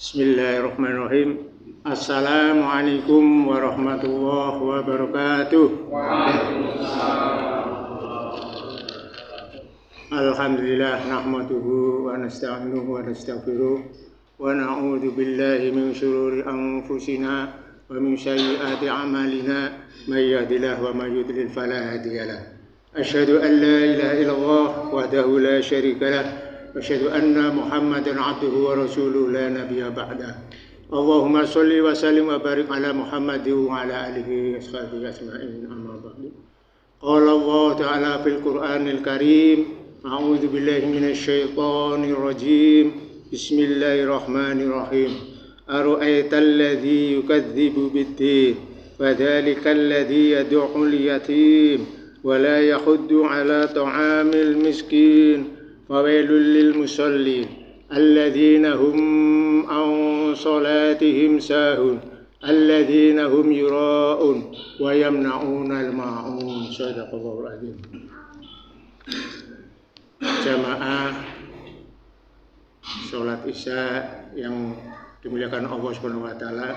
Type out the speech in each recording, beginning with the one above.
Bismillahirrahmanirrahim. Assalamualaikum warahmatullahi wabarakatuh. Alhamdulillah nahmaduhu wa nasta'inuhu wa nastaghfiruh wa na'udzu billahi min shururi anfusina wa min sayyiati a'malina may yahdihillahu wa may yudlil fala hadiya lahu. Asyhadu an la ilaha illallah wahdahu la syarika lahu wa asyhadu anna Muhammadan 'abduhu wa rasuluhu la nabiyya ba'da. Allahumma shalli wa sallim wa barik ala Muhammadin wa ala alihi washabihi ajma'in. Amma ba'du. Qala Allah ta'ala fil Qur'anil Karim, a'udzu billahi minasy syaithanir rajim. Bismillahirrahmanirrahim. Ara'aital ladzi yukadzibu bid-din, fadzalikal ladzi yad'ul yatim wa la yahuddu 'ala ta'amil miskin. Fawailul lil musallin alladzina hum an salatihim sahun alladzina hum yura'un wa yamna'unal ma'un. Shadaqallahul adzim. Jamaah salat Isya yang dimuliakan Allah Subhanahu wa taala.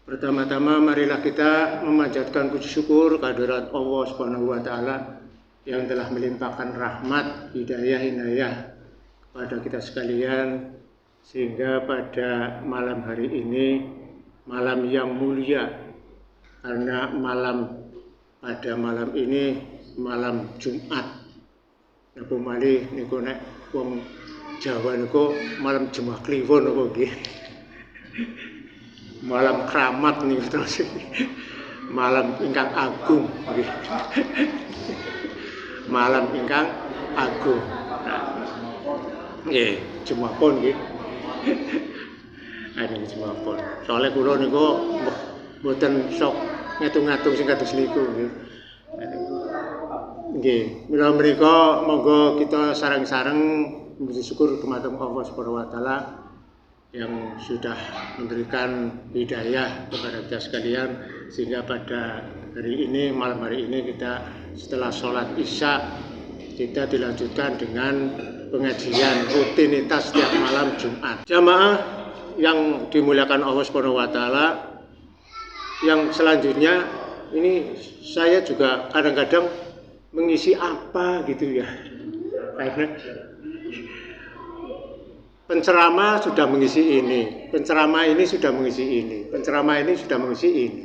Pertama-tama marilah kita memanjatkan puji syukur kehadirat Allah Subhanahu wa taala yang telah melimpahkan rahmat, hidayah, inayah kepada kita sekalian, sehingga pada malam hari ini, malam yang mulia, karena pada malam ini malam Jumat. Napa malih niku nek wong Jawa niku malam Jumat Kliwon apa nggih? Malam keramat niku terus. Malam ingkang agung nggih. Malam ingkang agung. Nggih, Jumapun nggih. Ana Jumapun. Soale kula niku mboten sok ngatung-ngatung sing kados niku nggih. Nggih, mila menika monggo kita sareng-sareng memuji syukur dumateng Allah Subhanahu wa taala yang sudah memberikan hidayah kepada kita sekalian, sehingga pada hari ini, malam hari ini, kita setelah sholat Isya kita dilanjutkan dengan pengajian rutinitas setiap malam Jumat. Jamaah yang dimuliakan Allah Subhanahu wa taala, yang selanjutnya ini saya juga kadang-kadang mengisi apa gitu ya. Karena penceramah sudah mengisi ini, penceramah ini sudah mengisi ini, penceramah ini sudah mengisi ini.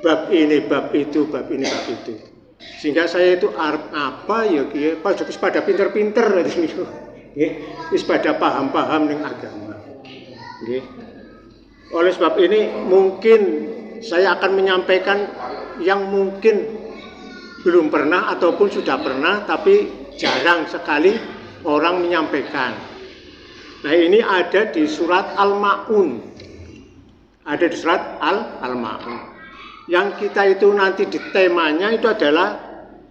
Bab ini, bab itu, bab ini, bab itu. Sehingga saya itu arep apa ya kiye, wis pada pinter-pinter niku. Nggih, wis pada paham-paham ning agama. Nggih. Oleh sebab ini mungkin saya akan menyampaikan yang mungkin belum pernah ataupun sudah pernah tapi jarang sekali orang menyampaikan. Nah, ini ada di surat Al-Ma'un. Ada di surat Al-Ma'un. Yang kita itu nanti di temanya itu adalah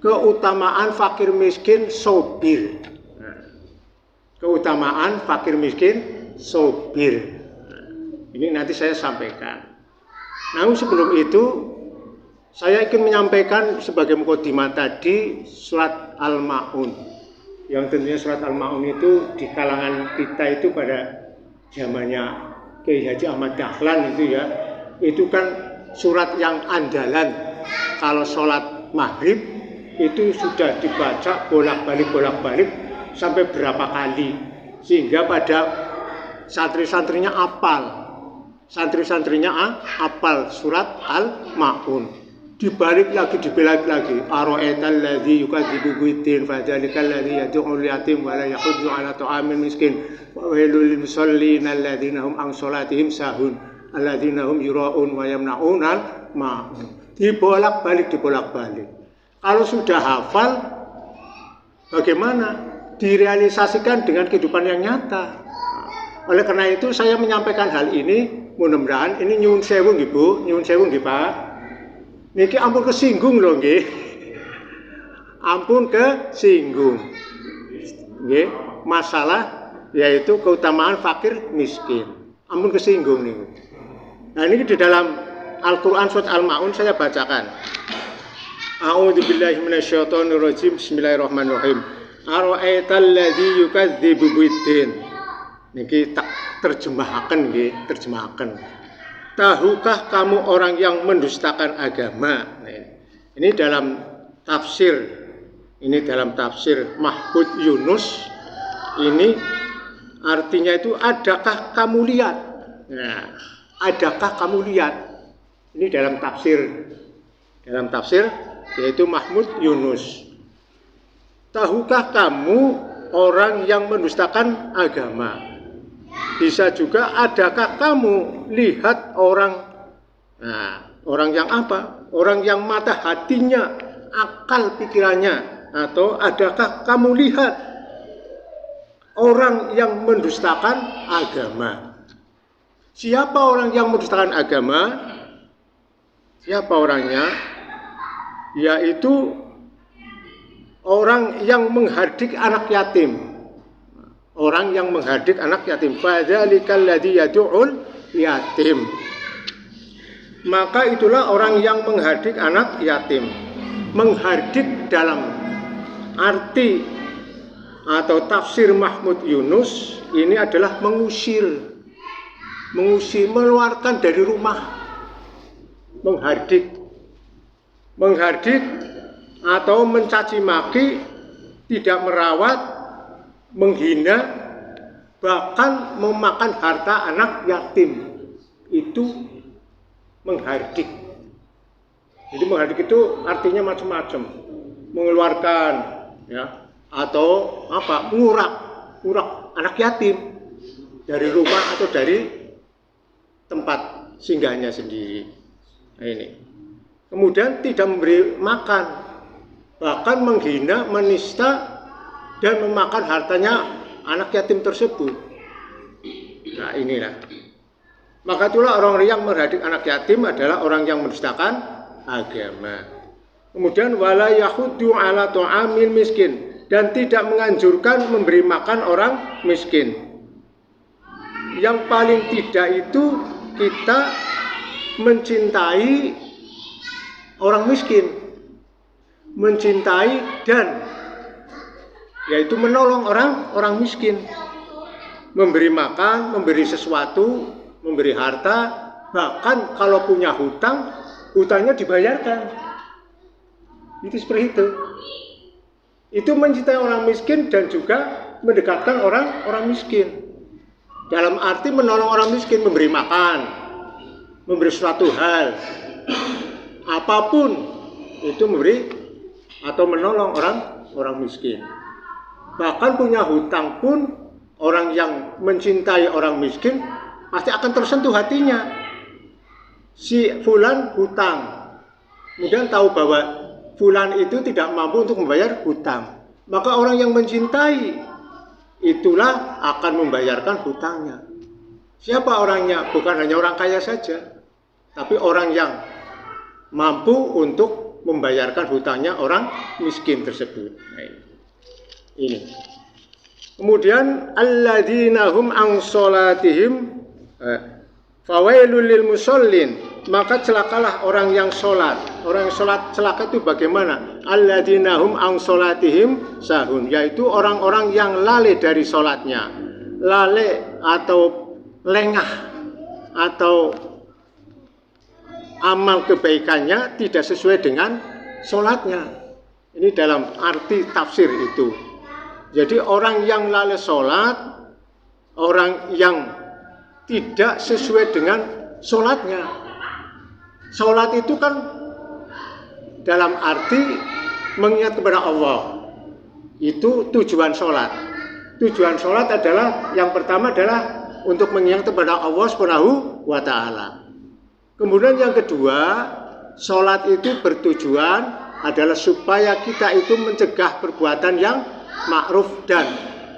keutamaan fakir miskin sobir. Keutamaan fakir miskin sobir. Ini nanti saya sampaikan. Namun sebelum itu saya ingin menyampaikan sebagai mukadimah tadi surat Al-Ma'un. Yang tentunya surat Al-Ma'un itu di kalangan kita itu pada zamannya Kiai Haji Ahmad Dahlan itu ya, itu kan surat yang andalan. Kalau sholat maghrib itu sudah dibaca bolak-balik sampai berapa kali, sehingga pada santri-santrinya apal surat Al-Ma'un. Dibalik lagi, ara'aital ladzi yukadzibu bid-din fadzalikal ladzi yad'ul yatim wa la yahuddu 'ala ta'amil miskin wa wailul lil musallin alladzina hum an salatihim sahun alladzina hum yura'un wa yamna'unal ma'un. Dibolak-balik. Kalau sudah hafal, bagaimana? Direalisasikan dengan kehidupan yang nyata. Oleh karena itu saya menyampaikan hal ini, mudah-mudahan ini nyuwun sewu nggih Bu, nyuwun sewu nggih Pak. Niki ampun kesinggung lho nggih. Ampun kesinggung. Nggih, masalah yaitu keutamaan fakir miskin. Ampun kesinggung niku. Nah, ini di dalam Al-Qur'an surat Al-Ma'un saya bacakan. A'udzu billahi minasyaitonir rajim. Bismillahirrahmanirrahim. Ara'aital ladzi yukadzibu bid-din. Niki tak terjemahkan nggih, terjemahkan. Tahukah kamu orang yang mendustakan agama? Ini dalam tafsir. Ini dalam tafsir Mahmud Yunus. Ini artinya itu adakah kamu lihat? Nah, adakah kamu lihat? Ini dalam tafsir. Dalam tafsir yaitu Mahmud Yunus. Tahukah kamu orang yang mendustakan agama? Bisa juga adakah kamu lihat orang, nah, orang yang apa? Orang yang mata hatinya, akal pikirannya, atau adakah kamu lihat orang yang mendustakan agama? Siapa orang yang mendustakan agama? Siapa orangnya? Yaitu orang yang menghardik anak yatim. Orang yang menghardik anak yatim. Fadzalikal ladzi yad'ul yatim. Maka itulah orang yang menghardik anak yatim. Menghardik dalam arti atau tafsir Mahmud Yunus ini adalah mengusir, mengeluarkan dari rumah. Menghardik atau mencaci maki, tidak merawat, menghina, bahkan memakan harta anak yatim. Itu menghardik. Jadi menghardik itu artinya macam-macam. Mengeluarkan, ya, atau apa? Ngurak anak yatim dari rumah atau dari tempat singgahnya sendiri. Nah, ini. Kemudian tidak memberi makan, bahkan menghina, menista, dan memakan hartanya anak yatim tersebut. Nah, inilah. Maka itulah orang yang menghardik anak yatim adalah orang yang mendustakan agama. Kemudian wala yahuddu ala ta'amil miskin, dan tidak menganjurkan memberi makan orang miskin. Yang paling tidak itu kita mencintai orang miskin, mencintai dan yaitu menolong orang miskin, memberi makan, memberi sesuatu, memberi harta, bahkan kalau punya hutang, hutangnya dibayarkan. Itu seperti itu. Itu mencintai orang miskin dan juga mendekatkan orang miskin. Dalam arti menolong orang miskin, memberi makan, memberi suatu hal, apapun itu memberi atau menolong orang miskin. Bahkan punya hutang pun orang yang mencintai orang miskin pasti akan tersentuh hatinya. Si fulan hutang, kemudian tahu bahwa fulan itu tidak mampu untuk membayar hutang, maka orang yang mencintai itulah akan membayarkan hutangnya. Siapa orangnya? Bukan hanya orang kaya saja, tapi orang yang mampu untuk membayarkan hutangnya orang miskin tersebut. Ini. Kemudian alladzina hum an sholatihim fawailul lil musallin, maka celakalah orang yang sholat. Orang yang sholat celaka itu bagaimana? Alladzina hum an sholatihim sahun, yaitu orang-orang yang lalai dari sholatnya. Lalai atau lengah atau amal kebaikannya tidak sesuai dengan sholatnya. Ini dalam arti tafsir itu. Jadi orang yang lalai sholat, orang yang tidak sesuai dengan sholatnya. Sholat itu kan dalam arti mengingat kepada Allah. Itu tujuan sholat. Tujuan sholat adalah yang pertama adalah untuk mengingat kepada Allah Subhanahu wa Ta'ala. Kemudian yang kedua, sholat itu bertujuan adalah supaya kita itu mencegah perbuatan yang ma'ruf dan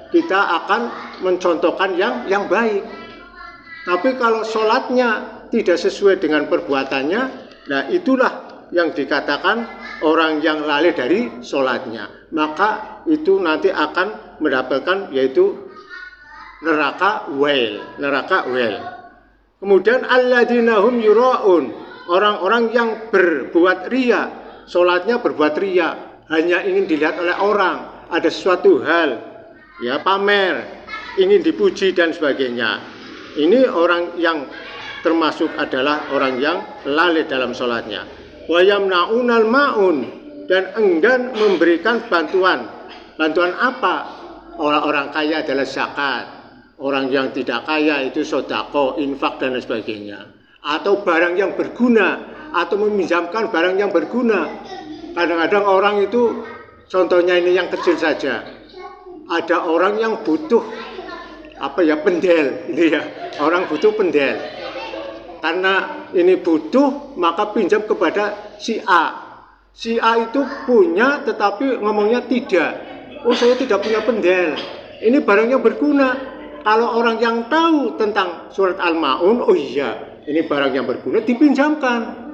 kita akan mencontohkan yang baik. Tapi kalau sholatnya tidak sesuai dengan perbuatannya, nah itulah yang dikatakan orang yang lalai dari sholatnya. Maka itu nanti akan mendapatkan yaitu neraka wail. Kemudian alladzina hum yura'un, orang-orang yang berbuat riya, sholatnya berbuat riya, hanya ingin dilihat oleh orang, ada sesuatu hal, ya pamer, ingin dipuji dan sebagainya. Ini orang yang termasuk adalah orang yang lalai dalam sholatnya. Wa yamna'unal ma'un, dan enggan memberikan bantuan. Bantuan apa? Orang-orang kaya adalah zakat. Orang yang tidak kaya itu sedekah, infak dan sebagainya. Atau barang yang berguna, atau meminjamkan barang yang berguna. Kadang-kadang orang itu, contohnya ini yang kecil saja. Ada orang yang butuh pendel, ini ya. Orang butuh pendel. Karena ini butuh, maka pinjam kepada si A. Si A itu punya, tetapi ngomongnya tidak. Oh, saya tidak punya pendel. Ini barang yang berguna. Kalau orang yang tahu tentang surat Al-Ma'un, oh iya, ini barang yang berguna, dipinjamkan.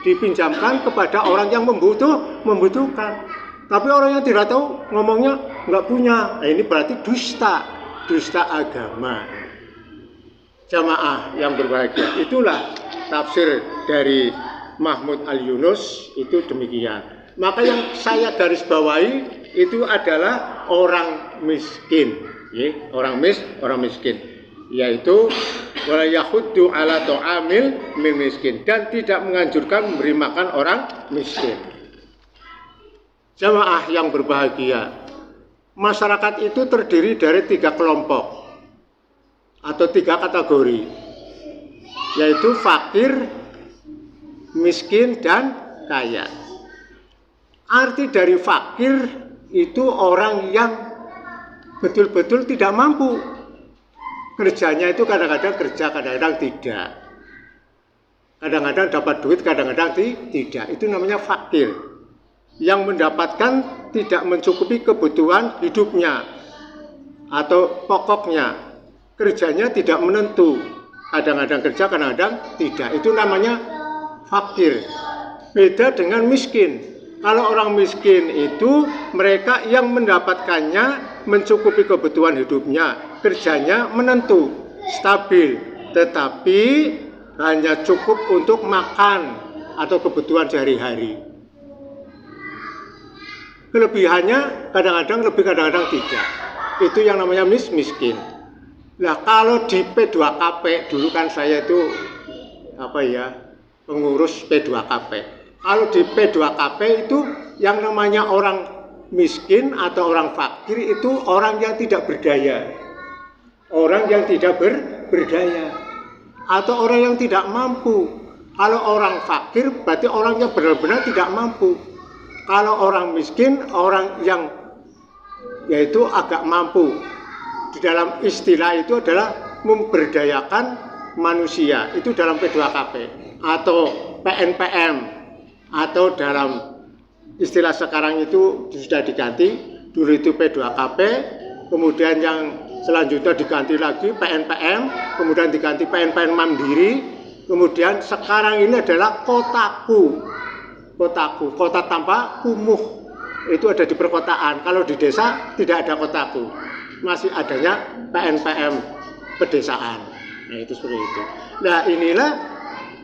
Dipinjamkan kepada orang yang membutuhkan. Tapi orang yang tidak tahu, ngomongnya nggak punya. Nah, ini berarti dusta agama. Jamaah yang berbahagia, itulah tafsir dari Mahmud Al-Yunus, itu demikian. Maka yang saya garis bawahi itu adalah orang miskin, ya, orang miskin, yaitu wala yahuddu ala ta'amil miskin, dan tidak menganjurkan memberi makan orang miskin. Jamaah yang berbahagia, masyarakat itu terdiri dari 3 kelompok atau 3 kategori, yaitu fakir, miskin, dan kaya. Arti dari fakir itu orang yang betul-betul tidak mampu. Kerjanya itu kadang-kadang kerja, kadang-kadang tidak. Kadang-kadang dapat duit, kadang-kadang tidak. Itu namanya fakir. Yang mendapatkan tidak mencukupi kebutuhan hidupnya atau pokoknya. Kerjanya tidak menentu. Kadang-kadang kerja, kadang-kadang tidak. Itu namanya fakir. Beda dengan miskin. Kalau orang miskin itu mereka yang mendapatkannya mencukupi kebutuhan hidupnya, kerjanya menentu, stabil, tetapi hanya cukup untuk makan atau kebutuhan sehari-hari. Kelebihannya kadang-kadang lebih, kadang-kadang tidak. Itu yang namanya miskin. Nah, kalau di P2KP, dulu kan saya itu pengurus P2KP. Kalau di P2KP itu yang namanya orang miskin atau orang fakir itu orang yang tidak berdaya. Orang yang tidak berdaya. Atau orang yang tidak mampu. Kalau orang fakir berarti orang yang benar-benar tidak mampu. Kalau orang miskin, orang yang yaitu agak mampu. Di dalam istilah itu adalah memberdayakan manusia. Itu dalam P2KP atau PNPM. Atau dalam istilah sekarang itu sudah diganti, dulu itu P2KP, kemudian yang selanjutnya diganti lagi PNPM, kemudian diganti PNPM Mandiri, kemudian sekarang ini adalah kotaku, kota tanpa kumuh, itu ada di perkotaan. Kalau di desa tidak ada kotaku, masih adanya PNPM pedesaan. Nah, itu seperti itu. Nah, inilah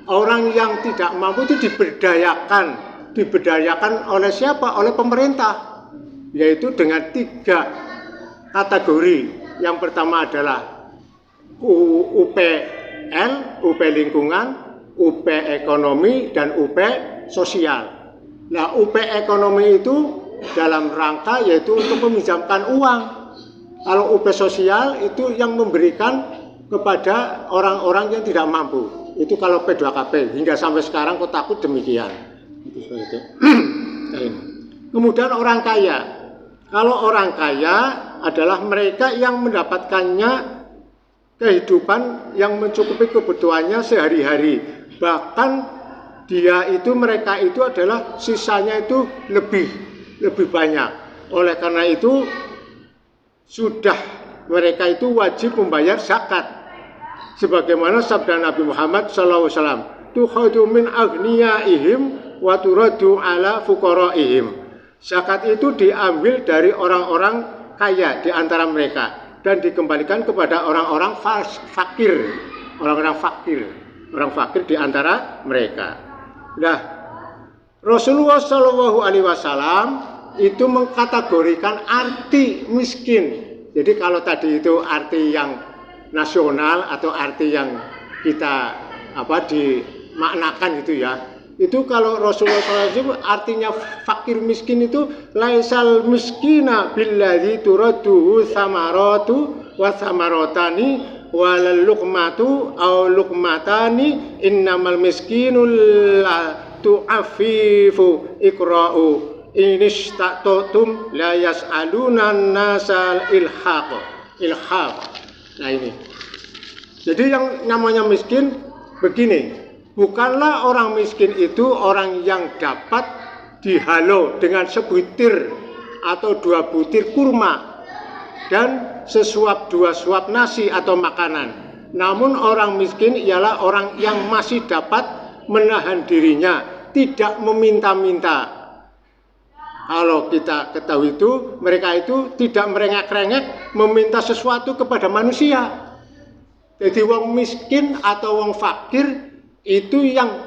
orang yang tidak mampu itu diberdayakan oleh siapa? Oleh pemerintah, yaitu dengan 3 kategori. Yang pertama adalah UPL, UP lingkungan, UP ekonomi, dan UP sosial. Nah, UP ekonomi itu dalam rangka yaitu untuk meminjamkan uang. Kalau UP sosial itu yang memberikan kepada orang-orang yang tidak mampu. Itu kalau P2KP, hingga sampai sekarang kotaku demikian. Itu. Kemudian orang kaya. Kalau orang kaya adalah mereka yang mendapatkannya kehidupan yang mencukupi kebutuhannya sehari-hari. Bahkan mereka itu adalah sisanya itu lebih banyak. Oleh karena itu sudah mereka itu wajib membayar zakat. Sebagaimana sabda Nabi Muhammad SAW, tukhadu min aghniyaihim wa turadu ala fuqaraihim. Zakat itu diambil dari orang-orang kaya di antara mereka dan dikembalikan kepada orang-orang fakir, orang fakir di antara mereka. Nah, Rasulullah SAW itu mengkategorikan arti miskin Jadi kalau tadi itu arti yang nasional atau arti yang kita dimaknakan itu ya. Itu kalau Rasulullah SAW artinya fakir miskin itu laisal miskina billadzi turadduhu samaratu wa samarotani walal luqmatu aw luqmatani innamal miskinu la tu'affifu iqra'u inistatotum la yas'aluna nasal ilhaq. Nah ini. Jadi yang namanya miskin begini. Bukanlah orang miskin itu orang yang dapat dihalau dengan sebutir atau 2 butir kurma dan sesuap 2 suap nasi atau makanan. Namun orang miskin ialah orang yang masih dapat menahan dirinya, tidak meminta-minta. Kalau kita ketahui itu, mereka itu tidak merengek-rengek meminta sesuatu kepada manusia. Jadi wong miskin atau wong fakir itu yang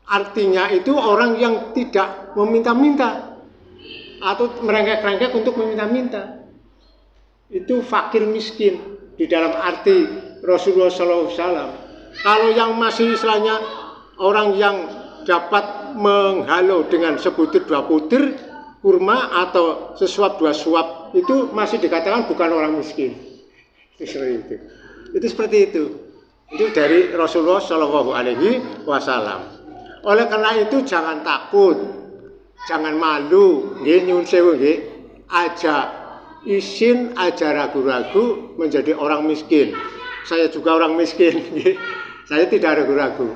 artinya itu orang yang tidak meminta-minta atau merengek-rengek untuk meminta-minta. Itu fakir miskin di dalam arti Rasulullah SAW. Kalau yang masih istilahnya orang yang dapat menghalau dengan sebutir 2 butir kurma atau sesuap 2 suap itu masih dikatakan bukan orang miskin. Itu seperti itu. Itu dari Rasulullah Shallallahu Alaihi Wasallam. Oleh karena itu jangan takut, jangan malu, nyun sewu, aja izin, aja ragu-ragu menjadi orang miskin. Saya juga orang miskin, saya tidak ragu-ragu.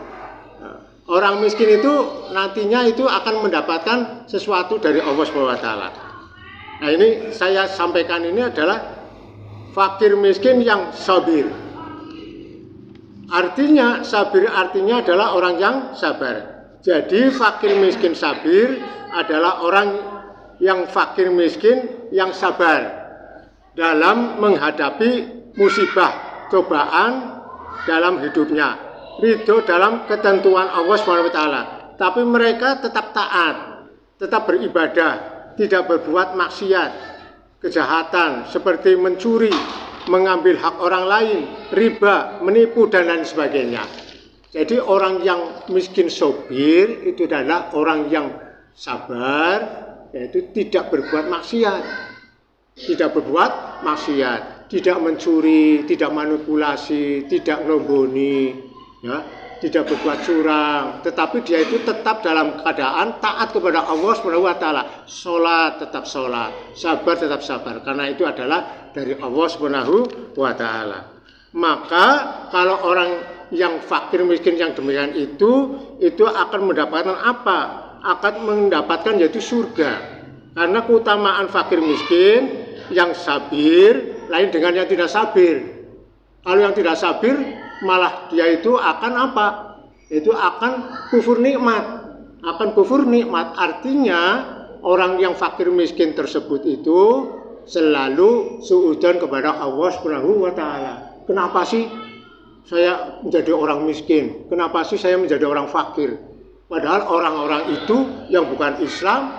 Orang miskin itu nantinya itu akan mendapatkan sesuatu dari Allah SWT. Nah ini saya sampaikan ini adalah fakir miskin yang sabir. Artinya sabir artinya adalah orang yang sabar. Jadi fakir miskin sabir adalah orang yang fakir miskin yang sabar dalam menghadapi musibah, cobaan dalam hidupnya, ridho dalam ketentuan Allah SWT. Tapi mereka tetap taat, tetap beribadah, tidak berbuat maksiat, kejahatan seperti mencuri, mengambil hak orang lain, riba, menipu dan lain sebagainya. Jadi orang yang miskin sobir itu adalah orang yang sabar, yaitu tidak berbuat maksiat, tidak mencuri, tidak manipulasi, tidak ngelomboni, ya, tidak berbuat curang, tetapi dia itu tetap dalam keadaan taat kepada Allah SWT. Sholat tetap sholat, sabar tetap sabar, karena itu adalah dari Allah SWT. Maka kalau orang yang fakir miskin yang demikian itu akan mendapatkan apa? Akan mendapatkan yaitu surga. Karena keutamaan fakir miskin yang sabir lain dengan yang tidak sabir. Kalau yang tidak sabir malah dia itu akan apa? Itu akan kufur nikmat. Artinya orang yang fakir miskin tersebut itu selalu suudzon kepada Allah SWT. Kenapa sih saya menjadi orang miskin? Kenapa sih saya menjadi orang fakir? Padahal orang-orang itu yang bukan Islam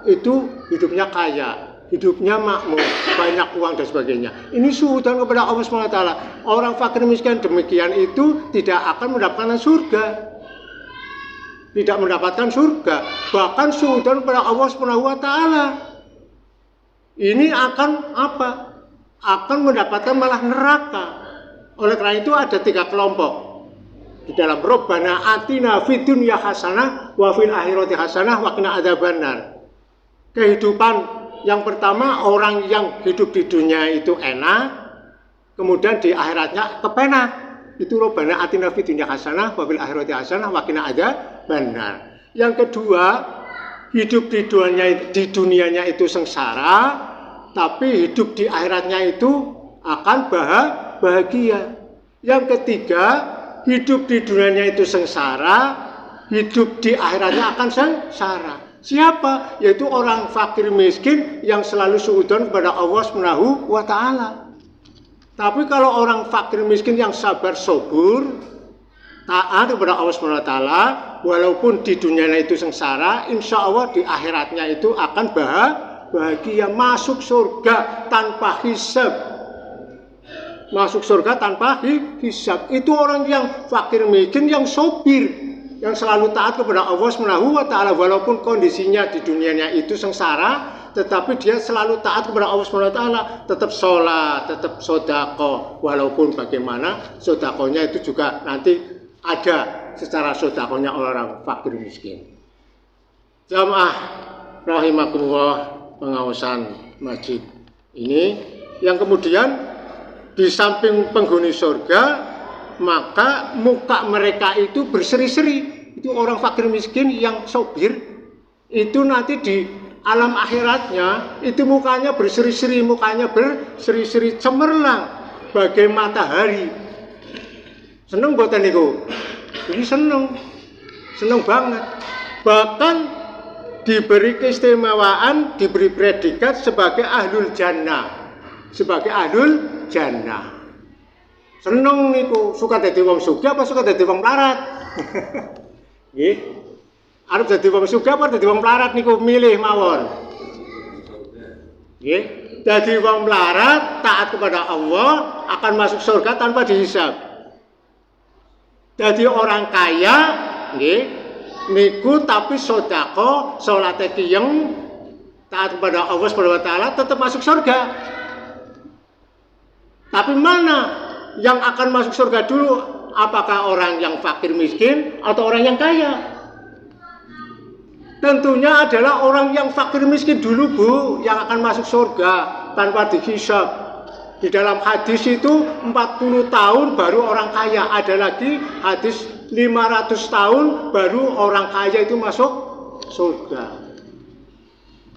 itu hidupnya kaya, hidupnya makmur, banyak uang dan sebagainya. Ini suudzon kepada Allah SWT. Orang fakir miskin demikian itu tidak akan mendapatkan surga. Tidak mendapatkan surga. Bahkan suudzon kepada Allah SWT. Ini akan apa? Akan mendapatkan malah neraka. Oleh karena itu ada 3 kelompok. Di dalam Rabbana atina fid dunya hasanah wa fil akhirati hasanah wa qina adzabannar. Kehidupan yang pertama orang yang hidup di dunia itu enak, kemudian di akhiratnya kepenak. Itu Rabbana atina fid dunya hasanah wa fil akhirati hasanah wa qina adzabannar. Yang kedua, hidup di dunianya itu sengsara, tapi hidup di akhiratnya itu akan bahagia. Yang ketiga, hidup di dunianya itu sengsara, hidup di akhiratnya akan sengsara. Siapa? Yaitu orang fakir miskin yang selalu suudzon kepada Allah SWT. Tapi kalau orang fakir miskin yang sabar sabur, taat kepada Allah SWT, walaupun di dunianya itu sengsara, insya Allah di akhiratnya itu akan bahagia, masuk surga tanpa hisab, masuk surga tanpa hisab. Itu orang yang fakir miskin, yang sobir, yang selalu taat kepada Allah Subhanahu wa taala, walaupun kondisinya di dunianya itu sengsara, tetapi dia selalu taat kepada Allah Subhanahu wa taala, tetap sholat, tetap sedekah, walaupun bagaimana sedekahnya itu juga nanti ada secara sedekahnya orang fakir miskin. Jamaah rahimakumullah, pengawasan masjid ini yang kemudian di samping penghuni surga, maka muka mereka itu berseri-seri. Itu orang fakir miskin yang sobir, itu nanti di alam akhiratnya itu mukanya berseri-seri, mukanya berseri-seri cemerlang bagai matahari. Seneng buatan niku? Ini seneng banget. Bahkan diberi keistimewaan, diberi predikat sebagai ahlul jannah, sebagai ahlul jannah. Seneng niku, suka dadi wong sugih apa suka dadi wong melarat? Nggih. Arep dadi wong sugih apa dadi wong melarat niku milih mawon. Nggih. Dadi wong melarat taat kepada Allah akan masuk surga tanpa dihisab. Dadi orang kaya, nggih, niku tapi sedekah, salate kiyeng, taat kepada Allah Subhanahu wa taala tetap masuk surga. Tapi mana yang akan masuk surga dulu? Apakah orang yang fakir miskin atau orang yang kaya? Tentunya adalah orang yang fakir miskin dulu, Bu, yang akan masuk surga tanpa dihisab. Di dalam hadis itu 40 tahun baru orang kaya. Ada lagi hadis 500 tahun baru orang kaya itu masuk surga.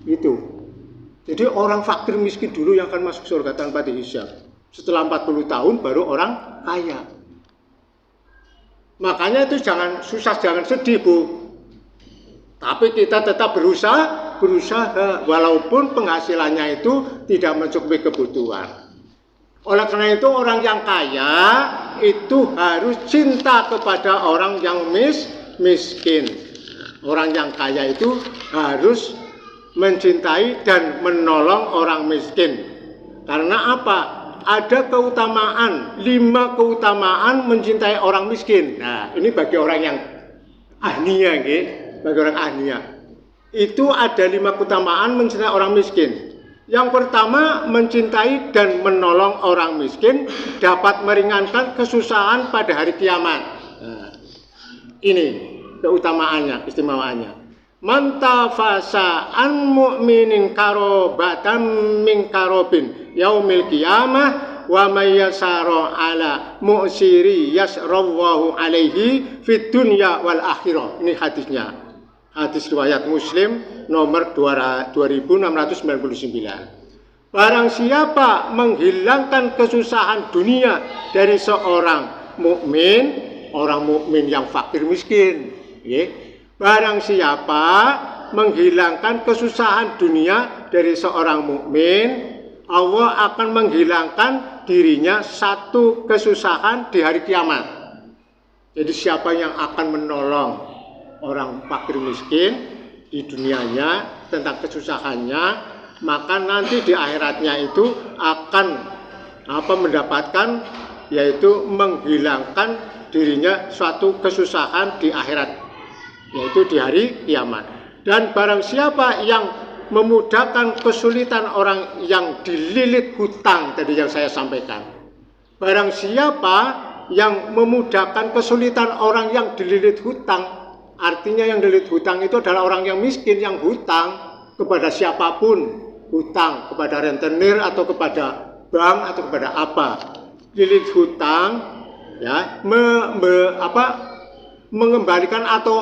Itu. Jadi orang fakir miskin dulu yang akan masuk surga tanpa dihisab. Setelah 40 tahun baru orang kaya. Makanya itu jangan susah, jangan sedih, Bu. Tapi kita tetap berusaha walaupun penghasilannya itu tidak mencukupi kebutuhan. Oleh karena itu orang yang kaya itu harus cinta kepada orang yang miskin. Orang yang kaya itu harus mencintai dan menolong orang miskin. Karena apa? Ada keutamaan, 5 keutamaan mencintai orang miskin. Nah, ini bagi orang yang ahliya, nggih, bagi orang ahliya. Itu ada 5 keutamaan mencintai orang miskin. Yang pertama, mencintai dan menolong orang miskin dapat meringankan kesusahan pada hari kiamat. Nah, ini keutamaannya, istimewaannya. Man tafasa an mu'minin karobatan min karobin yaumil qiyamah wa may yasara ala mu'siri yasrawwahu alaihi fid dunya wal akhirah. Ini hadisnya. Hadis riwayat Muslim nomor 2699. Barang siapa menghilangkan kesusahan dunia dari seorang mukmin, orang mukmin yang fakir miskin, nggih. Barang siapa menghilangkan kesusahan dunia dari seorang mukmin, Allah akan menghilangkan dirinya satu kesusahan di hari kiamat. Jadi siapa yang akan menolong orang fakir miskin di dunianya tentang kesusahannya, maka nanti di akhiratnya itu akan mendapatkan, yaitu menghilangkan dirinya suatu kesusahan di akhirat, yaitu di hari kiamat. Dan barang siapa yang memudahkan kesulitan orang yang dililit hutang, tadi yang saya sampaikan, barang siapa yang memudahkan kesulitan orang yang dililit hutang, artinya yang dililit hutang itu adalah orang yang miskin yang hutang kepada siapapun, hutang kepada rentenir atau kepada bank atau kepada apa. Lilit hutang, ya, mengembalikan atau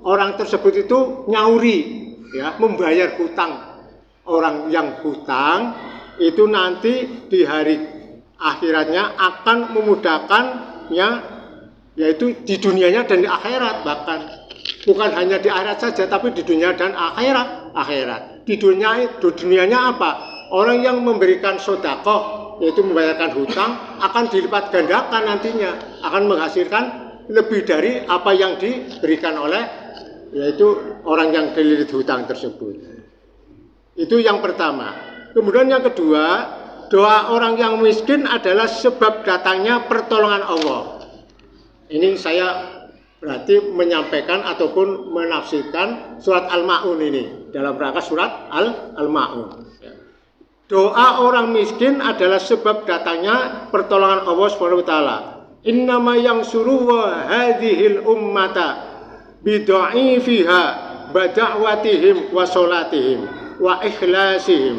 orang tersebut itu nyauri, ya, membayar hutang. Orang yang hutang itu nanti di hari akhiratnya akan memudahkannya, yaitu di dunianya dan di akhirat bahkan. Bukan hanya di akhirat saja, tapi di dunia dan akhirat. Di dunianya apa? Orang yang memberikan sedekah, yaitu membayarkan hutang, akan dilipat gandakan nantinya, akan menghasilkan lebih dari apa yang diberikan oleh, yaitu orang yang dililit hutang tersebut. Itu yang pertama. Kemudian yang kedua, doa orang yang miskin adalah sebab datangnya pertolongan Allah. Ini saya berarti menyampaikan ataupun menafsirkan surat Al-Ma'un ini dalam rangka surat Al-Ma'un. Doa orang miskin adalah sebab datangnya pertolongan Allah Subhanahu wa taala. Innama yang suruh hadhil ummata bidha'ifiha bada'watihim wa sholatihim wa ikhlasihim.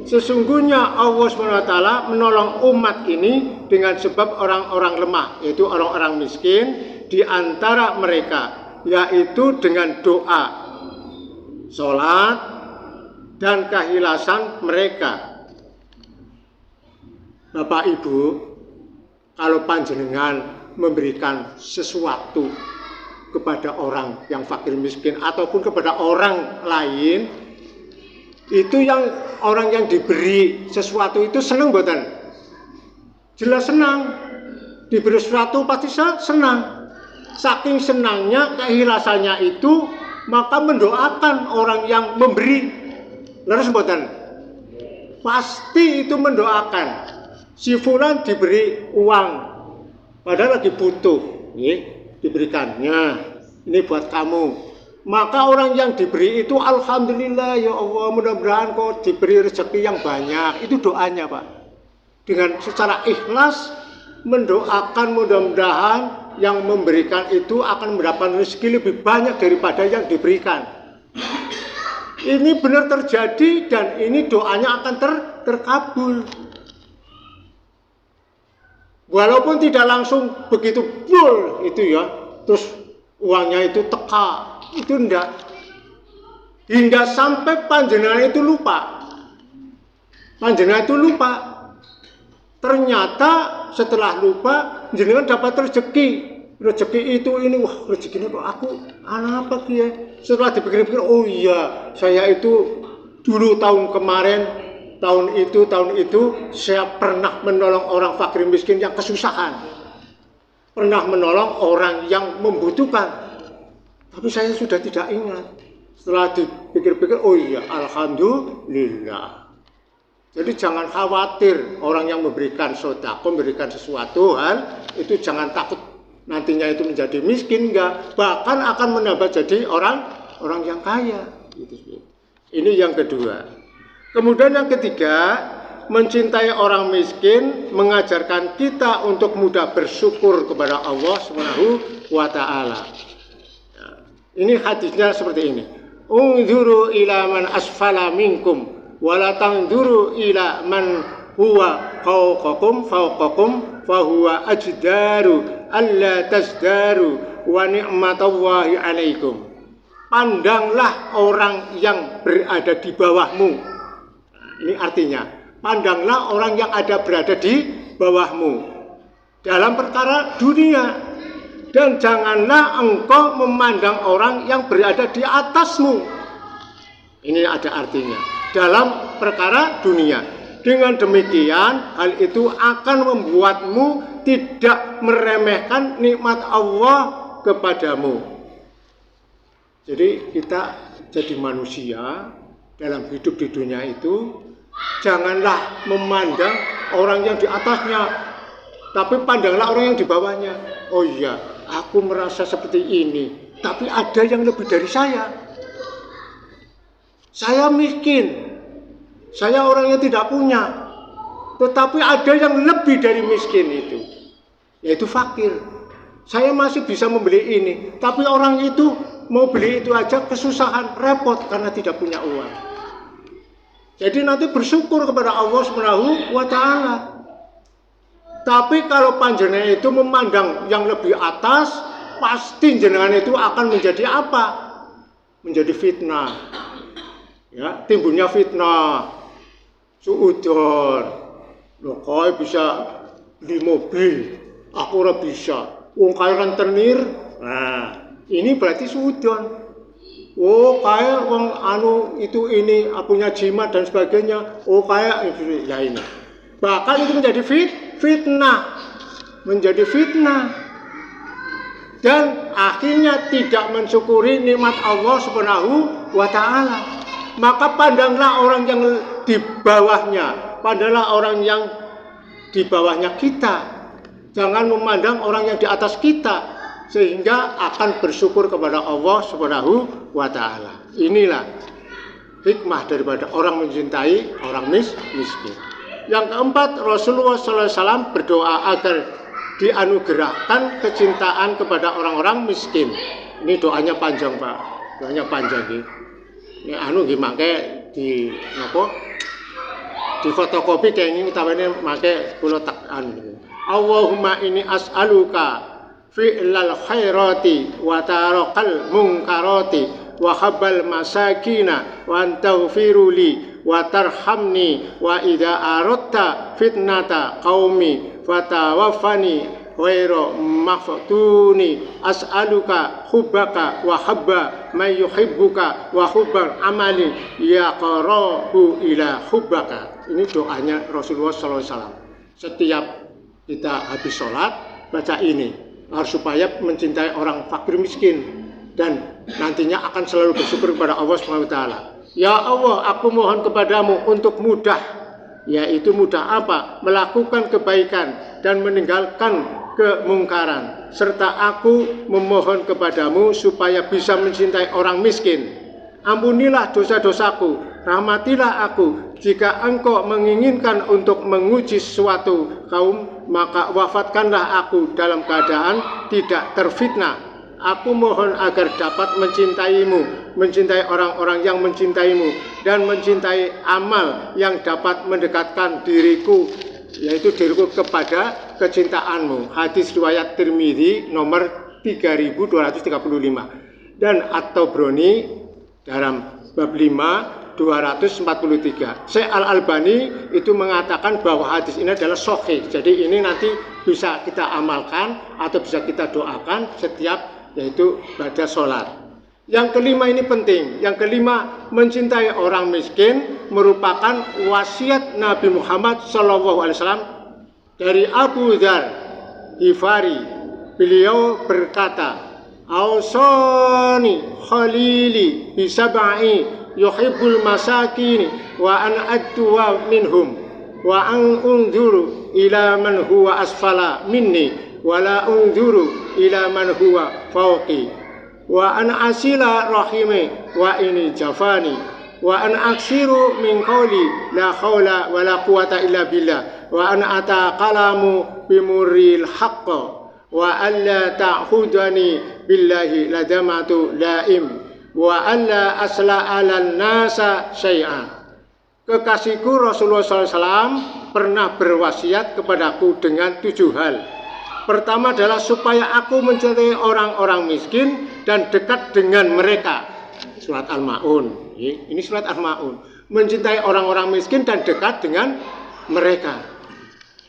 Sesungguhnya Allah Subhanahu wa taala menolong umat ini dengan sebab orang-orang lemah, yaitu orang-orang miskin di antara mereka, yaitu dengan doa, sholat, dan keikhlasan mereka. Bapak Ibu, kalau panjenengan memberikan sesuatu kepada orang yang fakir miskin ataupun kepada orang lain, itu yang orang yang diberi sesuatu itu senang mboten? Jelas senang. Diberi sesuatu pasti senang. Saking senangnya, keikhlasannya itu, maka mendoakan orang yang memberi. Lalu mboten? Pasti itu mendoakan. Si fulan diberi uang, padahal lagi butuh, diberikannya. Ini buat kamu. Maka orang yang diberi itu alhamdulillah ya Allah, mudah-mudahan kau diberi rezeki yang banyak. Itu doanya, Pak. Dengan secara ikhlas mendoakan mudah-mudahan yang memberikan itu akan mendapatkan rezeki lebih banyak daripada yang diberikan. Ini benar terjadi dan ini doanya akan terkabul. Walaupun tidak langsung begitu full itu ya, terus uangnya itu teka, itu enggak. Hingga sampai panjenengan itu lupa. Panjenengan itu lupa. Ternyata setelah lupa, jenengan dapat rezeki. Rezeki itu ini, wah rezeki ini kok aku apa ya? Setelah dipikir-pikir, oh iya, saya itu dulu tahun kemarin, tahun itu saya pernah menolong orang fakir miskin yang kesusahan, pernah menolong orang yang membutuhkan, tapi saya sudah tidak ingat. Setelah dipikir-pikir, oh iya, alhamdulillah. Jadi jangan khawatir orang yang memberikan sedekah, memberikan sesuatu hal itu jangan takut nantinya itu menjadi miskin, enggak, bahkan akan menambah jadi orang yang kaya. Ini yang kedua. Kemudian yang ketiga, mencintai orang miskin mengajarkan kita untuk mudah bersyukur kepada Allah Subhanahu wa taala. Ini hadisnya seperti ini. Unzuru ila man asfala minkum wa la tanzuru ila man huwa fawqakum fa huwa ajdaru alla tasdaru wa ni'matallahi alaikum. Pandanglah orang yang berada di bawahmu. Ini artinya, pandanglah orang yang berada di bawahmu dalam perkara dunia, dan janganlah engkau memandang orang yang berada di atasmu. Ini ada artinya, dalam perkara dunia. Dengan demikian, hal itu akan membuatmu tidak meremehkan nikmat Allah kepadamu. Jadi kita jadi manusia dalam hidup di dunia itu, janganlah memandang orang yang di atasnya, tapi pandanglah orang yang di bawahnya. Oh iya, aku merasa seperti ini, tapi ada yang lebih dari saya. Saya miskin, saya orang yang tidak punya, tetapi ada yang lebih dari miskin itu, yaitu fakir. Saya masih bisa membeli ini, tapi orang itu mau beli itu aja kesusahan, repot karena tidak punya uang. Jadi nanti bersyukur kepada Allah Subhanahu wa taala. Tapi kalau panjenengan itu memandang yang lebih atas, pasti jenengan itu akan menjadi apa? Menjadi fitnah. Ya, timbulnya fitnah. Suudon. Loh, kau bisa beli mobil, aku ora bisa. Wong kaya rentenir. Nah, ini berarti suudon. Oh, kayak wong itu ini punya jimat dan sebagainya. Oh, kayak itu ya ini. Bahkan itu menjadi fitnah. Menjadi fitnah. Dan akhirnya tidak mensyukuri nikmat Allah Subhanahu wa taala. Maka pandanglah orang yang di bawahnya, pandanglah orang yang di bawahnya kita. Jangan memandang orang yang di atas kita, sehingga akan bersyukur kepada Allah Subhanahu wa taala. Inilah hikmah daripada orang mencintai orang miskin. Yang keempat, Rasulullah SAW berdoa agar dianugerahkan kecintaan kepada orang-orang miskin. Ini doanya panjang, Pak. Doanya panjang iki. Ini make di fotokopi kayak ini utawanya make kula tak Allahumma inni as'aluka fi'lal khairati wa tarakal munkarati wa habbal masakina wa antaghfiruli wa tarhamni wa idza aradta fitnata qaumi fatawaffani ghairu maftuni as'aluka hubbaka wa habba man yuhibbuka wa hubban amalin yaqrabu ila hubbaka. Ini doanya Rasulullah SAW. Setiap kita habis sholat baca ini harus supaya mencintai orang fakir miskin dan nantinya akan selalu bersyukur kepada Allah Subhanahu wa taala. Ya Allah, aku mohon kepadamu untuk mudah, yaitu mudah apa? Melakukan kebaikan dan meninggalkan kemungkaran, serta aku memohon kepadamu supaya bisa mencintai orang miskin. Ampunilah dosa-dosaku, rahmatilah aku. Jika engkau menginginkan untuk menguji suatu kaum, maka wafatkanlah aku dalam keadaan tidak terfitnah. Aku mohon agar dapat mencintaimu, mencintai orang-orang yang mencintaimu, dan mencintai amal yang dapat mendekatkan diriku, yaitu diriku kepada kecintaanmu. Hadis riwayat Tirmidzi nomor 3235 dan At-Tabrani dalam bab 5 243. Syekh Al-Albani itu mengatakan bahwa hadis ini adalah sahih. Jadi ini nanti bisa kita amalkan atau bisa kita doakan setiap yaitu pada sholat. Yang kelima ini penting. Yang kelima, mencintai orang miskin merupakan wasiat Nabi Muhammad SAW. Dari Abu Dzar Ghifari, beliau berkata, Ausani khalili bisab'i yuhibbul masakin wa an adwa minhum wa an unzuru ila man huwa asfala minni wa la unzuru ila man huwa fawqi wa an asila rahimi wa ini jafani wa an aksiru min qawli la khawla wa la quwata illa billah wa an ataqalamu bimuril haqqa wa alla ta'khudani billahi ladamatu laim wa alla asla alan nasa syai'an. Kekasihku Rasulullah SAW pernah berwasiat kepadaku dengan 7 hal. Pertama adalah supaya aku mencintai orang-orang miskin dan dekat dengan mereka. Surat Al-Ma'un. Ini surat Al-Ma'un. Mencintai orang-orang miskin dan dekat dengan mereka.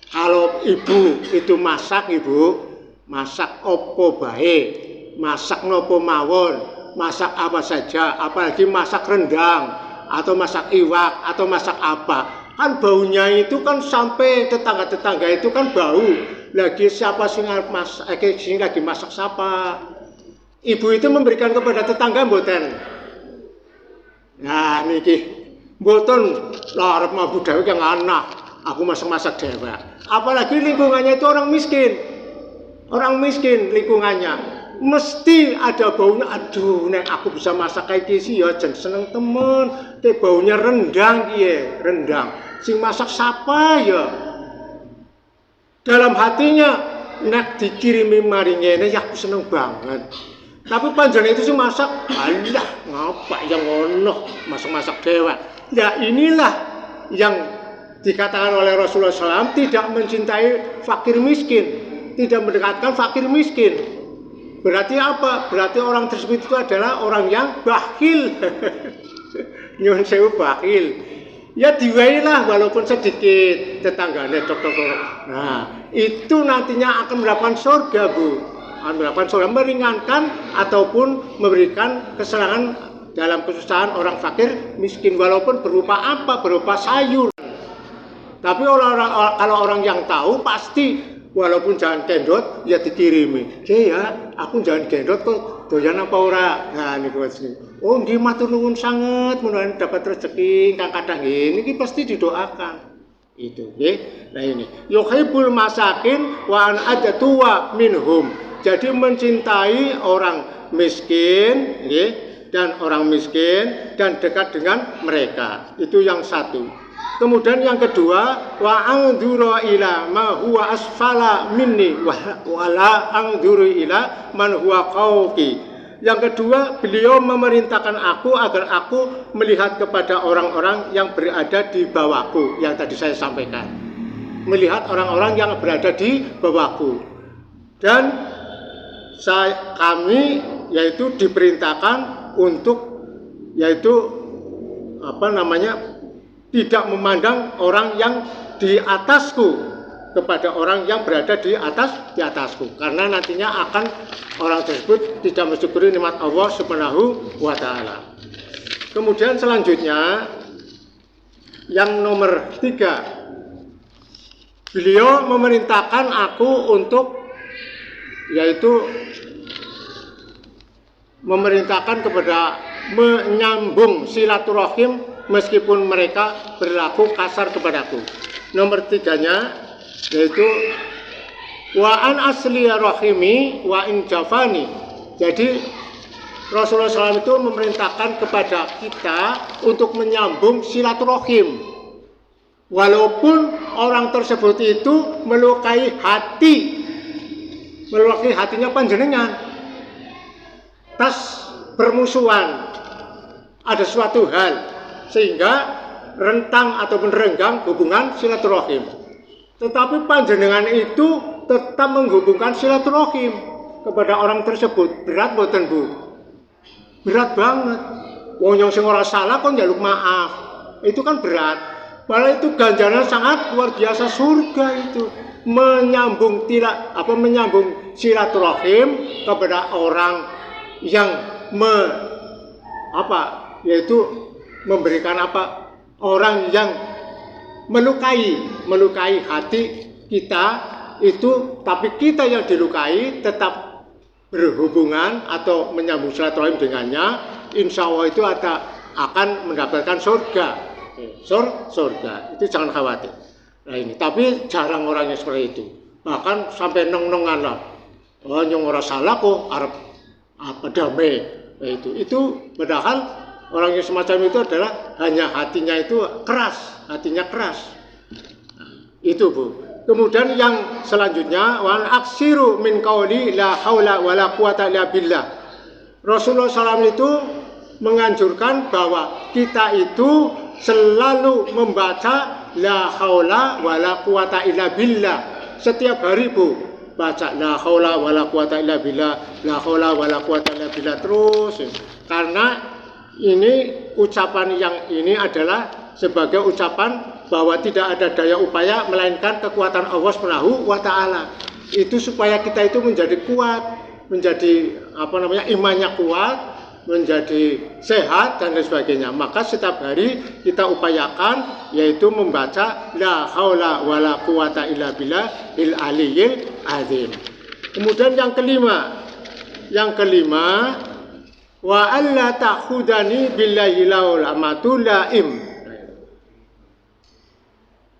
Kalau ibu itu masak, ibu masak opo bae, masak nopo mawon, masak apa saja, apalagi masak rendang atau masak iwak atau masak apa, kan baunya itu kan sampai tetangga-tetangga itu kan bau. Lagi siapa sing masak, sing lagi masak siapa? Ibu itu memberikan kepada tetangga mboten. Nah niki mboten lah arep mabuk dhewe kang anak, aku masak-masak dhewe. Apalagi lingkungannya itu orang miskin. Orang miskin lingkungannya mesti ada baunya. Aduh, nek aku bisa masak kayak gini ya jan seneng temen. Te baunya rendang kiye, rendang. Sing masak siapa ya? Dalam hatinya nek dikirimi mari ngene ya aku seneng banget. Tapi panjang itu sing masak, alah ngapa yang ngono, masak-masak dewa. Ya inilah yang dikatakan oleh Rasulullah SAW, tidak mencintai fakir miskin, tidak mendekatkan fakir miskin. Berarti apa? Berarti orang tersebut itu adalah orang yang bakhil. Nyuwun sewu bakhil. Ya diwailah walaupun sedikit tetangganya tok. Nah, itu nantinya akan mendapatkan surga, Bu. Akan mendapatkan surga, meringankan ataupun memberikan kesenangan dalam kesusahan orang fakir miskin walaupun berupa apa? Berupa sayur. Tapi kalau orang yang tahu pasti walaupun jangan gendot ya dikirimi. Ya, aku jangan gendot kok doyan apa ora. Nah niku wis. Oh nggih matur nuwun sanget mudah-mudahan dapat rezeki kang kathah nggih. Niki pasti didoakan. Itu nggih. Nah ini yuhibbul masakin wa an adtuwa minhum. Jadi mencintai orang miskin nggih, dan orang miskin dan dekat dengan mereka. Itu yang satu. Kemudian yang kedua, wa anzuru ila ma huwa asfala minni wa la anzuru ila man huwa fawqi. Yang kedua, beliau memerintahkan aku agar aku melihat kepada orang-orang yang berada di bawahku, yang tadi saya sampaikan. Melihat orang-orang yang berada di bawahku. Dan kami yaitu diperintahkan untuk tidak memandang orang yang di atasku kepada orang yang berada di atasku, karena nantinya akan orang tersebut tidak mensyukuri nikmat Allah Subhanahu wa taala. Kemudian selanjutnya yang nomor 3, beliau memerintahkan aku untuk memerintahkan kepada menyambung silaturahim meskipun mereka berlaku kasar kepadaku. Nomor 3-nya yaitu wa an asli rahimi wa in jafani. Jadi Rasulullah SAW itu memerintahkan kepada kita untuk menyambung silaturahim walaupun orang tersebut itu melukai hatinya panjenengan, tas bermusuhan, ada suatu hal sehingga rentang ataupun renggang hubungan silaturahim. Tetapi panjenengan itu tetap menghubungkan silaturahim kepada orang tersebut. Berat mboten, Bu? Berat banget. Wong yang sing ora salah kok njaluk maaf. Itu kan berat. Padahal itu ganjaran sangat luar biasa, surga itu. Menyambung silaturahim kepada orang yang memberikan orang yang melukai hati kita itu, tapi kita yang dilukai tetap berhubungan atau menyambung silaturahim dengannya, insya Allah itu akan mendapatkan surga. Surga itu jangan khawatir. Nah ini, tapi jarang orangnya seperti itu. Bahkan sampai nong-nongan lah. Oh, yang orang salah kok arep damai. Nah, itu padahal orang yang semacam itu adalah hanya hatinya keras. Nah, itu, Bu. Kemudian yang selanjutnya, wa aksiru min qauli la haula wala quwata illa billah. Rasulullah SAW itu menganjurkan bahwa kita itu selalu membaca la haula wala quwata illa billah setiap hari, Bu. Baca la haula wala quwata illa billah, la haula wala quwata illa billah terus. Karena ini ucapan yang ini adalah sebagai ucapan bahwa tidak ada daya upaya melainkan kekuatan Allah Subhanahu wa taala. Itu supaya kita itu menjadi kuat, menjadi imannya kuat, menjadi sehat dan lain sebagainya. Maka setiap hari kita upayakan yaitu membaca la haula wala quwata illa billah il aliyil azim. Kemudian yang kelima wa alla ta'khudani billahi laul amatu laim.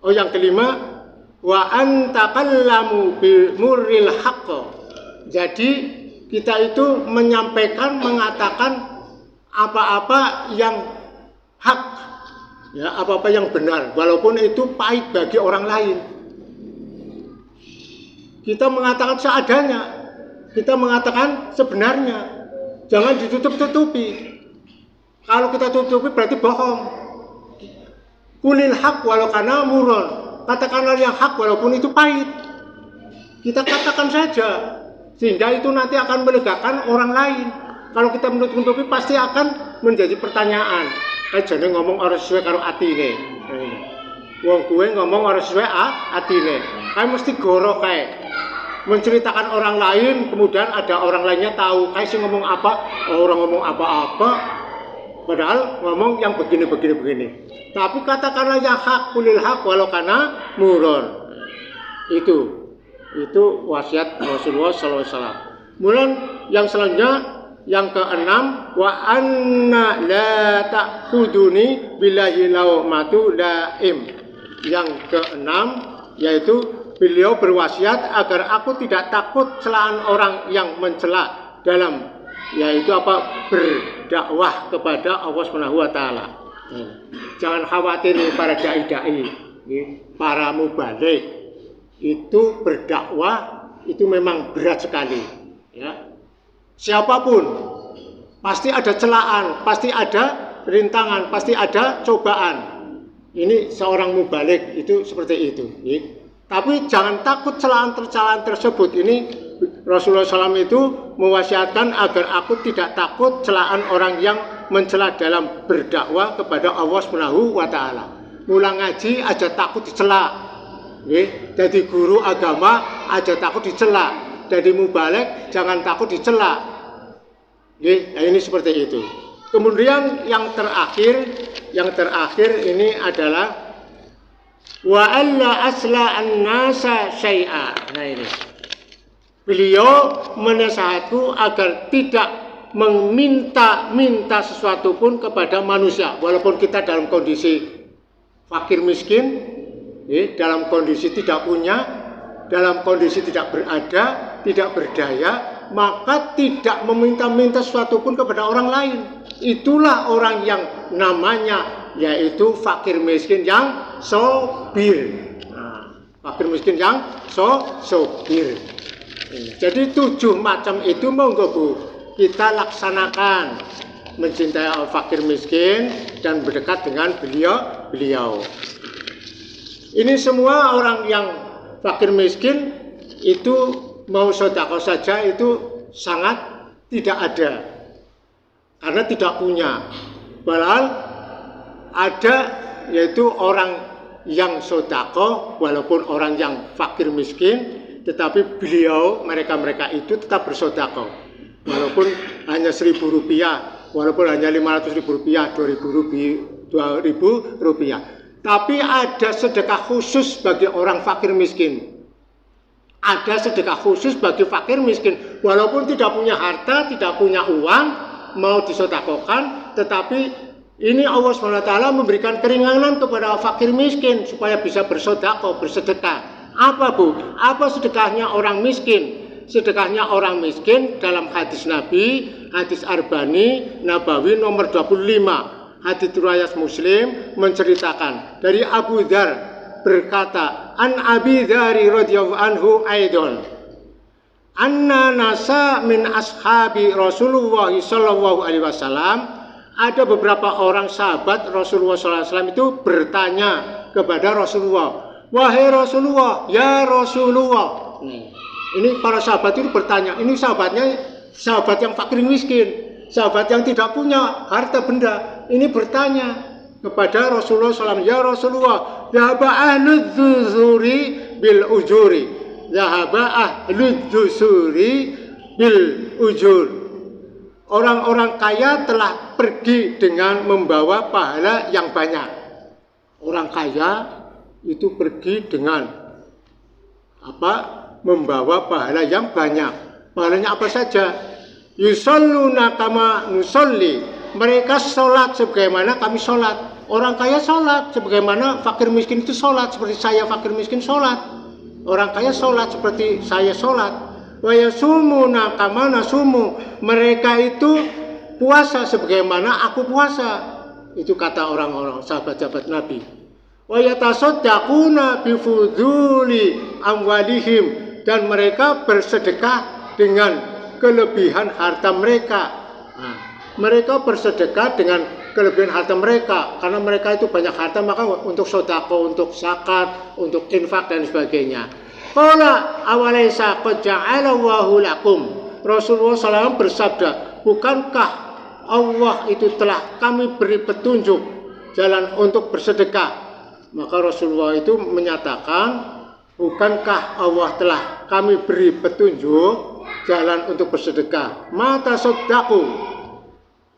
Yang kelima wa antaqallamu bi murril haqq. Jadi kita itu mengatakan apa-apa yang hak, ya, apa-apa yang benar, walaupun itu pahit bagi orang lain. Kita mengatakan seadanya, kita mengatakan sebenarnya, jangan ditutup-tutupi. Kalau kita tutupi berarti bohong. Kulil haq walau kana muron, katakanlah yang hak walaupun itu pahit. Kita katakan saja. Sehingga itu nanti akan melegakan orang lain. Kalau kita menutup-nutupi pasti akan menjadi pertanyaan. Jadi ngomong orang sesuai karo atine. Wong gue ngomong orang sesuai atine. Kayak mesti goro kayak menceritakan orang lain, kemudian ada orang lainnya tahu kayak sih ngomong apa, orang ngomong apa-apa, padahal ngomong yang begini. Tapi katakanlah yang hak, kulil hak walau kana muron. Itu wasiat Rasulullah SAW. Kemudian yang selanjutnya, yang keenam, wa anna la ta'khuduni billahi laumatu laim. Yang keenam, yaitu beliau berwasiat agar aku tidak takut celaan orang yang mencela dalam, yaitu berdakwah kepada Allah Subhanahu wa taala. Jangan khawatir nih para dai-dai, para mubalik, itu berdakwah itu memang berat sekali, ya. Siapapun pasti ada celaan, pasti ada rintangan, pasti ada cobaan. Ini seorang mubalik itu seperti itu, ya. Tapi jangan takut celaan tersebut. Ini Rasulullah SAW itu mewasiatkan agar aku tidak takut celaan orang yang mencela dalam berdakwah kepada Allah Subhanahu wa taala. Mula ngaji aja takut dicela. Nggih, jadi guru agama aja takut dicela. Jadi mubalik jangan takut dicela. Nggih, nah ini seperti itu. Kemudian yang terakhir ini adalah wa alla asla an-nasa syai'a. Nah ini. Beliau menasihatku agar tidak meminta sesuatu pun kepada manusia, walaupun kita dalam kondisi fakir miskin, dalam kondisi tidak punya, dalam kondisi tidak berada, tidak berdaya, maka tidak meminta sesuatu pun kepada orang lain. Itulah orang yang namanya yaitu fakir miskin yang sobir. Nah, fakir miskin yang sobir. Jadi 7 macam itu monggo Bu kita laksanakan, mencintai fakir miskin dan berdekat dengan beliau. Ini semua orang yang fakir miskin itu mau sedekah saja itu sangat tidak ada karena tidak punya. Padahal ada yaitu orang yang sedekah walaupun orang yang fakir miskin, tetapi mereka itu tetap bersedekah walaupun hanya Rp1.000, walaupun hanya Rp500.000, Rp2.000, tapi ada sedekah khusus bagi orang fakir miskin. Ada sedekah khusus bagi fakir miskin, walaupun tidak punya harta, tidak punya uang, mau disedekahkan, tetapi ini Allah SWT memberikan keringanan kepada fakir miskin supaya bisa bersedekah. Apa Bu? Apa sedekahnya orang miskin? Sedekahnya orang miskin dalam hadis Nabi, hadis Arbani Nabawi nomor 25, hadis riwayat Muslim menceritakan dari Abu Dzar berkata, an Abi Dzari radhiyallahu anhu aidon, anna nasa min ashabi Rasulullah sallallahu alaihi wasallam, ada beberapa orang sahabat Rasulullah sallallahu alaihi wasallam itu bertanya kepada Rasulullah, wahai Rasulullah, ya Rasulullah. Ini para sahabat itu bertanya, ini sahabat yang fakir miskin, sahabat yang tidak punya harta benda, ini bertanya kepada Rasulullah SAW, ya Rasulullah, zahaba ahlud dzusuri bil ujuri, zahaba ahlud dzusuri bil ujur. Orang-orang kaya telah pergi dengan membawa pahala yang banyak. Orang kaya itu pergi dengan membawa pahala yang banyak. Pahalanya apa saja? Yusalluna kama nusolli, mereka sholat sebagaimana kami sholat. Orang kaya sholat sebagaimana fakir miskin itu sholat. Seperti saya fakir miskin sholat, orang kaya sholat seperti saya sholat. Wa yasumuna kama nasumu, mereka itu puasa sebagaimana aku puasa. Itu kata orang-orang sahabat-sahabat Nabi. Wa yatasaddaquna bifuduli amwalihim, dan mereka bersedekah dengan kelebihan harta mereka. Nah, mereka bersedekah dengan kelebihan harta mereka karena mereka itu banyak harta, maka untuk sedekah, untuk zakat, untuk infak dan sebagainya. Qala awalaysa qad ja'alallahu lakum, Rasulullah SAW bersabda, bukankah Allah itu telah kami beri petunjuk jalan untuk bersedekah? Maka Rasulullah itu menyatakan, bukankah Allah telah kami beri petunjuk jalan untuk bersedekah? Mata sodaku,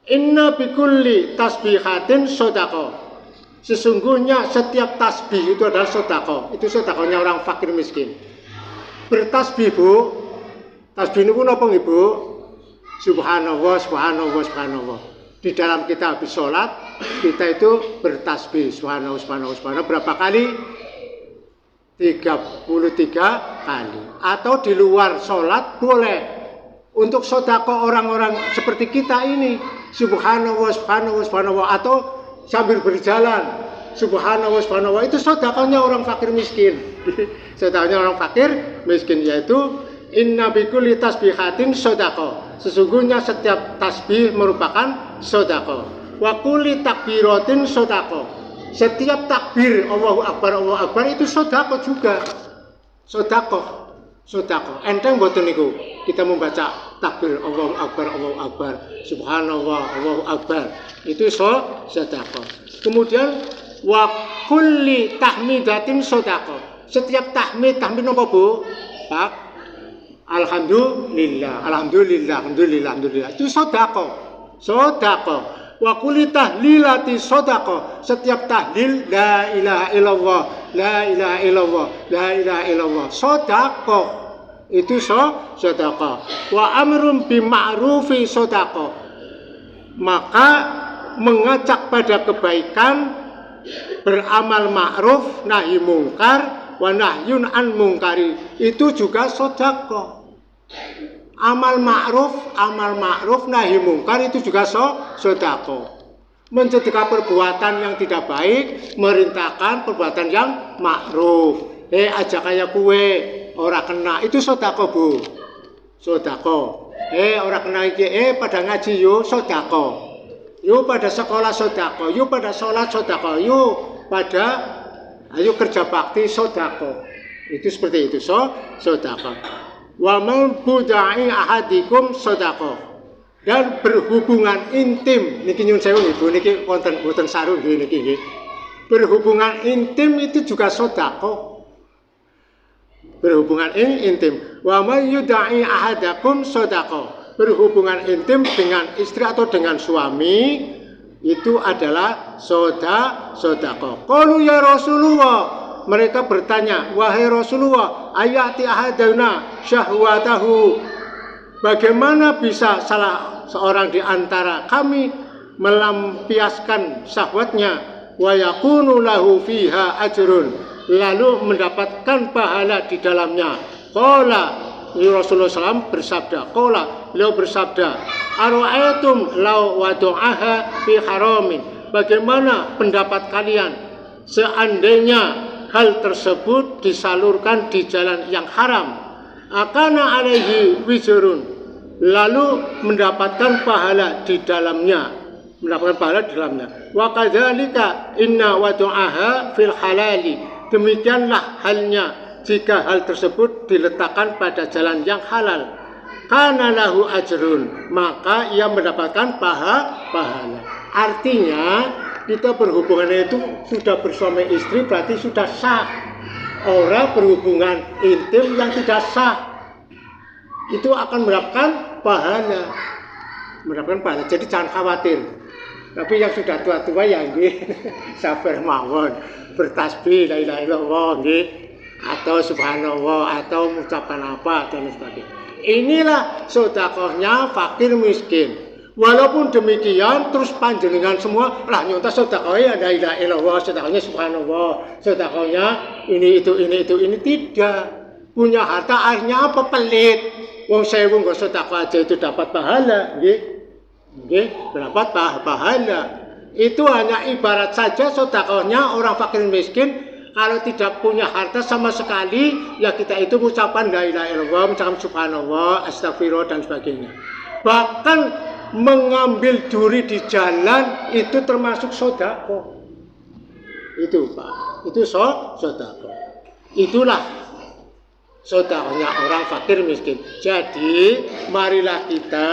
inna bikulli tasbihatin sodako. Sesungguhnya setiap tasbih itu adalah sodako. Itu sodakonya orang fakir miskin. Bertasbih Bu, tasbih ini pun apa Ibu? Subhanallah, subhanallah, subhanallah. Di dalam kita habis sholat, kita itu bertasbih subhanallah subhanallah subhanallah berapa kali? 33 kali. Atau di luar sholat boleh. Untuk sedekah orang-orang seperti kita ini, subhanallah subhanallah subhanallah, atau sambil berjalan subhanallah subhanallah, itu sedekahnya orang fakir miskin. Sedekahnya orang fakir miskin, yaitu inna bikulli tasbihatin sedekah. Sesungguhnya setiap tasbih merupakan sedekah. Wa kulli takbiratin sedekah. Setiap takbir Allahu Akbar itu sedekah juga. Sedekah. Enteng mboten niku kita membaca takbir Allahu Akbar, subhanallah, Allahu Akbar. Itu sedekah. Kemudian wa kulli tahmidatin sedekah. Setiap tahmid napa Bu? Pak. Alhamdulillah. Itu sedekah. Wa kulli tahlilati sedekah. Setiap tahlil la ilaha illallah sedekah. Itu sedekah. Wa amrun bima'rufi sedekah. Maka mengajak pada kebaikan, beramal ma'ruf, nahi mungkar, wa nahyun an mungkari, itu juga sedekah. Amal ma'ruf nahi mungkar itu juga sedekah. Mencegah perbuatan yang tidak baik, merintahkan perbuatan yang ma'ruf. Aja kaya kue, ora kena, itu sedekah Bu. Sedekah. Ora kena iki, pada ngaji yo sedekah. Yo pada sekolah sedekah, yo pada sholat sedekah, yo pada ayo kerja bakti sedekah. Itu seperti itu sedekah. Wa man budai ahadikum sedekah. Dan berhubungan intim niki nyun sewu Ibu niki wonten sarung niki nggih. Berhubungan intim itu juga sedekah. Berhubungan intim. Wa man yudai ahadakum sedekah. Berhubungan intim dengan istri atau dengan suami itu adalah sedekah. Qalu ya Rasulullah, mereka bertanya, wahai Rasulullah, ayati ahadana syahwatahu, bagaimana bisa salah seorang di antara kami melampiaskan syahwatnya, wa yakunu lahu fiha ajrun, lalu mendapatkan pahala di dalamnya. Qala, Rasulullah SAW bersabda, beliau bersabda, ara'aytum law wadu'aha fi haramin, bagaimana pendapat kalian seandainya hal tersebut disalurkan di jalan yang haram, akana alaihi wizrun, lalu mendapatkan pahala di dalamnya, wa kadzalika inna wadu'aha fil halali, demikianlah halnya jika hal tersebut diletakkan pada jalan yang halal, kana lahu ajrun, maka ia mendapatkan pahala. Artinya kita berhubungan itu sudah bersuami istri berarti sudah sah. Orang berhubungan intim yang tidak sah itu akan mendapatkan pahala. Jadi jangan khawatir. Tapi yang sudah tua-tua ya nggih sabar mawon, bertasbih la ilaha illallah nggih, atau subhanallah, atau mengucapkan apa dan sebagainya. Inilah sedekahnya fakir miskin. Walaupun demikian, terus panjenengan semua lah nyontas sedekahnya la ilaha illallah, sedekahnya subhanallah, sedekahnya ini tidak. Punya harta akhirnya apa? Pelit. Wong 1000 nggo sedekah aja itu dapat pahala, nggih. Dapat pahala. Itu hanya ibarat saja sedekahnya orang fakir miskin. Kalau tidak punya harta sama sekali, ya kita itu mengucapkan la ilaha illallah, mengucapkan subhanallah, astagfirullah dan sebagainya. Bahkan mengambil duri di jalan itu termasuk sedekah. Itu Pak, itu sedekah. Itulah sedekahnya orang fakir miskin. Jadi marilah kita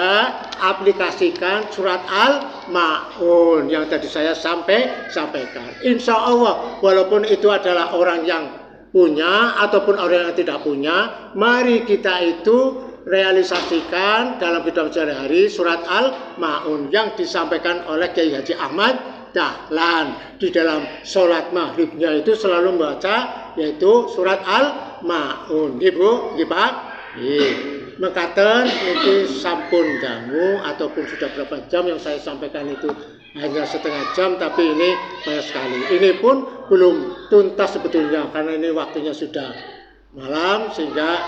aplikasikan surat Al-Ma'un yang tadi saya sampaikan. Insya Allah walaupun itu adalah orang yang punya ataupun orang yang tidak punya, mari kita itu realisasikan dalam kehidupan sehari-hari surat Al-Ma'un yang disampaikan oleh Kiai Haji Ahmad Dahlan. Di dalam sholat maghribnya itu selalu membaca yaitu surat Al-Ma'un. Ibu, Pak, mekaten itu sampun dangu ataupun sudah berapa jam yang saya sampaikan itu hanya setengah jam, tapi ini banyak sekali. Ini pun belum tuntas sebetulnya karena ini waktunya sudah malam, sehingga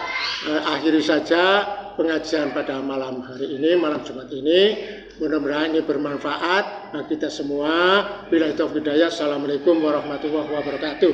akhiri saja pengajian pada malam hari ini, malam Jumat ini. Mudah-mudahan ini bermanfaat bagi kita semua. Billahi taufiq hidayah. Assalamualaikum warahmatullahi wabarakatuh.